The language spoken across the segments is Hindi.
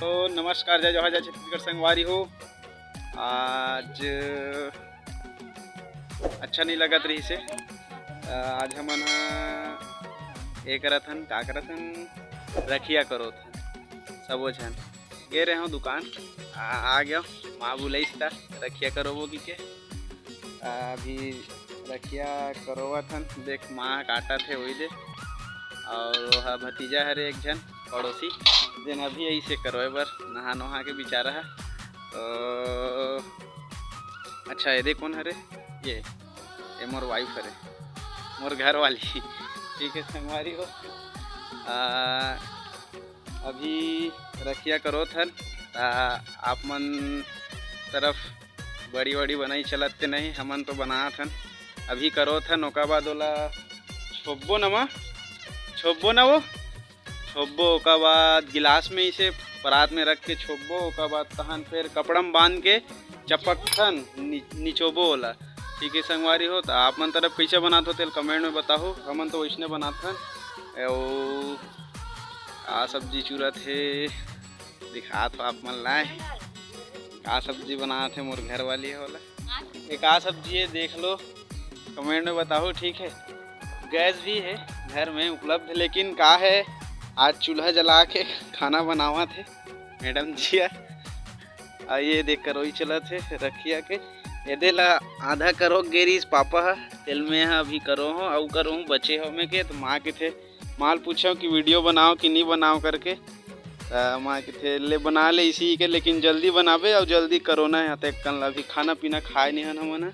तो नमस्कार, जय जवाहर, जय छत्तीसगढ़ संगवारी हो। आज अच्छा नहीं लगत रही से। आज हमन ये करत हन, का करत हन, रखिया करो थन सबो झन। गे रहे हो दुकान, आ गया माँ बुलाइस था रखिया करो वो की के। अभी रखिया करोवत हन, देख माँ काटा थे वही दे। और वह भतीजा हरे एक जन पड़ोसी जेन अभी ऐसे करोए बर नहा नहा के बेचारा है। तो अच्छा ये कौन हरे, ये मोर वाइफ हरे, मोर घर वाली। ठीक है संगवारी हो। अभी रखिया करो थन। आप मन तरफ बड़ी बड़ी बनाई चलते नहीं, हमन तो बना थन अभी करो थन। ओका बाद ओला छोब्बो नमा, छोब्बो ना वो छोब्बो। ओका बाद गिलास में इसे परात में रख के छोब्बो। ओका बाद तहन फिर कपड़ा में बांध के चपक थन निचोबो ओला। ठीक है संगवारी हो। तो आप मन तरफ कैसे बनाते हो तेल कमेंट में बताओ। हमन तो वैसने बनाते हन। आ सब्जी चूरत है दिखात हो आप मन लाए। का सब्जी बनाते मोर घर वाली है वाला। ये का सब्जी है देख लो, कमेंट में बताओ। ठीक है, गैस भी है घर में उपलब्ध, लेकिन का है आज चूल्हा जला के खाना बनावा थे मैडम जी। ये देख कर वही चला थे रखिया के। ये ला आधा करो गेरीस पापा तेल में अभी करो हो और करो बचे हो में के। तो माँ के थे माल पूछो कि वीडियो बनाओ कि नहीं बनाओ करके। माँ के थे ले बना ले इसी के, लेकिन जल्दी बनावे और जल्दी करो ना। यहाँ तक कल अभी खाना पीना खाए नहीं हन हमन।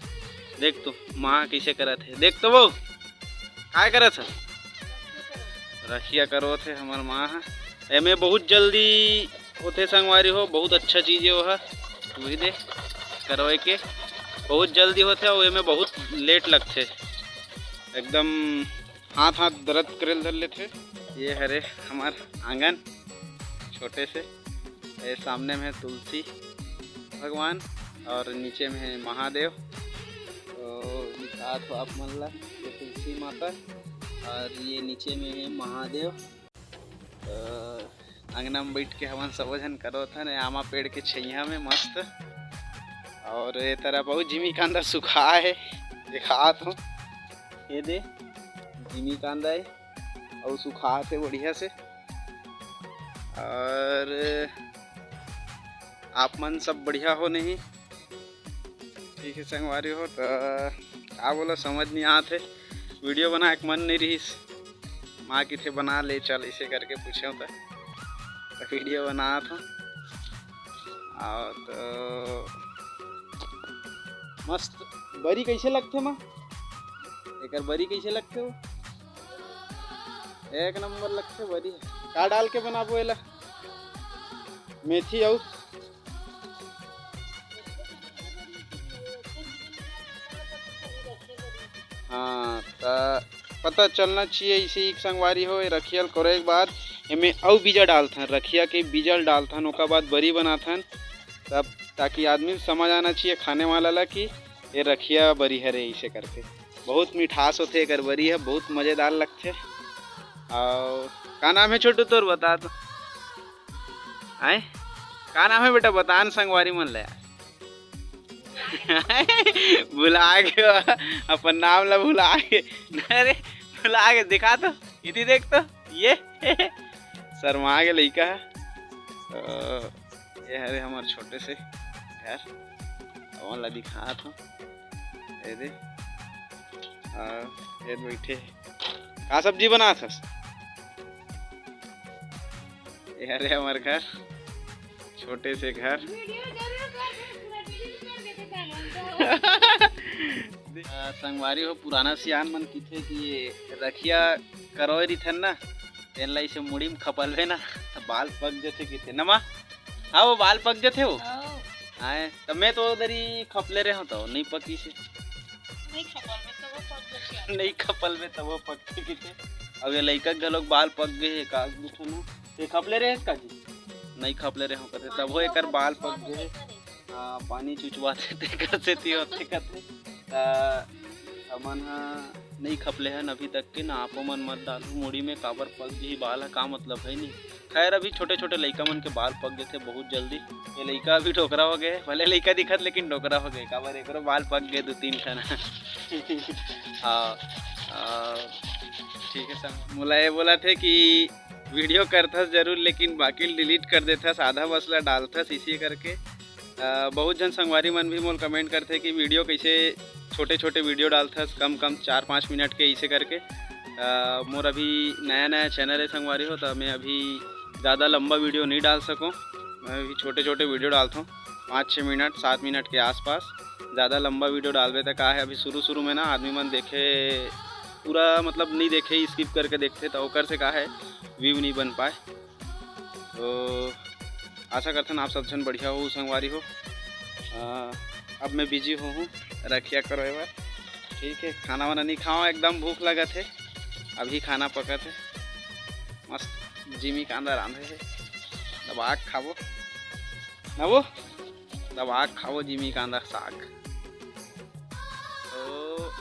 देख तो माँ कैसे करा थे, देख तो वो काय करत है रखिया करो थे हमार माँ। एमे बहुत जल्दी होते संगवारी हो, बहुत अच्छा चीज़ है वह। वही दे करवाए के बहुत जल्दी होते और एमे बहुत लेट लगते एकदम। हाथ हाथ दर्द करे धर लेते। ये हरे हमार आंगन छोटे से, ये सामने में है तुलसी भगवान और नीचे में है महादेव। तो दिखात हो आप मन ला ये तुलसी माता और ये नीचे में है महादेव। अंगना में बैठ के हमन सब जन करो था आमा पेड़ के छैया में मस्त। और ये तरह बहुत जिमी कांदा सुखा है दिखात हो। ये दे जिमी कांदा है और सुखाते बढ़िया से। और आप मन सब बढ़िया हो नहीं? ठीक है संगवारी हो। तो क्या बोला समझ नहीं आते, वीडियो बना एक मन नहीं रही। माँ की थे बना ले चल इसे करके पूछे तो वीडियो बना था। और तो मस्त बरी कैसे लगते माँ, एक बरी कैसे लगते हो? एक नंबर लगते बरी। का डाल के बनाबो एला? मेथी और हाँ, तो पता चलना चाहिए इसी एक संगवारी हो। रखियल करे के बाद एमे और बीजा डालथन, रखिया के बीजा डालथन। ओका बाद बरी बनाथन तब, ताकि आदमी समझ आना चाहिए खाने वाला ला कि ये रखिया बरी है रे। इसे करके बहुत मिठास होते अगर बरी है, बहुत मज़ेदार लगते। और का नाम है छोटू तोर बता तो आए, का नाम है बेटा बतान संगवारी मन ले। भुला गए अपन नाम ला, भुला गए। अरे भुला गए, दिखा तो इति देख तो ये शर्मा के लड़का है। ये हरे हमारे छोटे से घर वाला दिखा तो ये दे। ये बैठे का सब्जी बना था। ये हरे हमारे घर छोटे से घर। संगवारी हो पुराना सियान मन की थे कि ये रखिया करो रही थन ना, तेन ला इसे मुड़ी में खपलवे ना तो बाल पक जाते कि थे नमा। हाँ वो बाल पक जाते हो। आए तो मैं तो उधर ही खपले रहे हो तो नहीं पकी से, नहीं खपलवे तो वो पकते कि थे। अब ये लड़का के लोग बाल पक गए का ना, ये खपले रहे का जी नहीं खपले रहे हो कहते तब वो एक बाल पक गए। पानी चुचवाते थे करते थे होते कहते। हमन नहीं खपले हन अभी तक के ना। आपो मन मत डालू मुड़ी में, काबर पक जी बाल है का मतलब है नहीं। खैर अभी छोटे छोटे लइका मन के बाल पक गए थे बहुत जल्दी। ये लइका अभी ठोकरा हो गए, भले लइका दिखत लेकिन ठोकरा हो गए, काबर एकरो बाल पक गए 2-3 ठन। हाँ ठीक है सर। मोला ये बोला थे कि वीडियो करथस जरूर लेकिन बाकी डिलीट कर देथस, आधा बसला डालथस इसी करके। बहुत जन संगवारी मन भी मोल कमेंट करथे कि वीडियो कैसे छोटे छोटे वीडियो डालथस कम 4-5 मिनट के ऐसे करके। मोर अभी नया चैनल है संगवारी हो, तो मैं अभी ज़्यादा लंबा वीडियो नहीं डाल सकूँ। मैं अभी छोटे छोटे वीडियो डालता हूँ 5-6 मिनट 7 मिनट के आसपास। ज़्यादा लंबा वीडियो डालबे तो का है, अभी शुरू में ना आदमी मन देखे पूरा मतलब नहीं देखे, स्किप करके देखते तो ओकर से का है व्यू नहीं बन पाए। तो आशा करते हैं आप सब जन बढ़िया हो संगवारी हो। अब मैं बिजी हूँ, रखिया करो एक बार, ठीक है। खाना वाना नहीं खाओ, एकदम भूख लगा थे, अभी खाना पका थे, मस्त जिमी कांदा रांधे है, दबा खाबो नबो, दबा खाबो जिमी कांदा साग। तो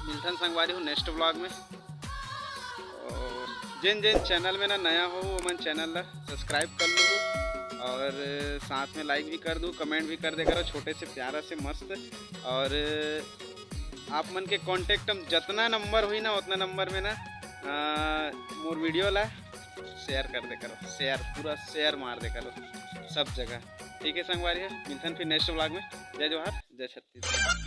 मिलथन संगवारी हो नेक्स्ट ब्लॉग में। जिन चैनल में ना नया हो वो मन चैनल ला सब्सक्राइब कर लो और साथ में लाइक भी कर दूँ, कमेंट भी कर दे करो, छोटे से प्यारा से मस्त। और आप मन के कांटेक्ट जितना नंबर हुई ना उतना नंबर में ना मोर वीडियो ला शेयर कर दे करो, शेयर पूरा शेयर मार दे करो सब जगह, ठीक है संगवारी है। मिलथन फिर नेक्स्ट ब्लॉग में। जय जोहार, जय छत्तीसगढ़।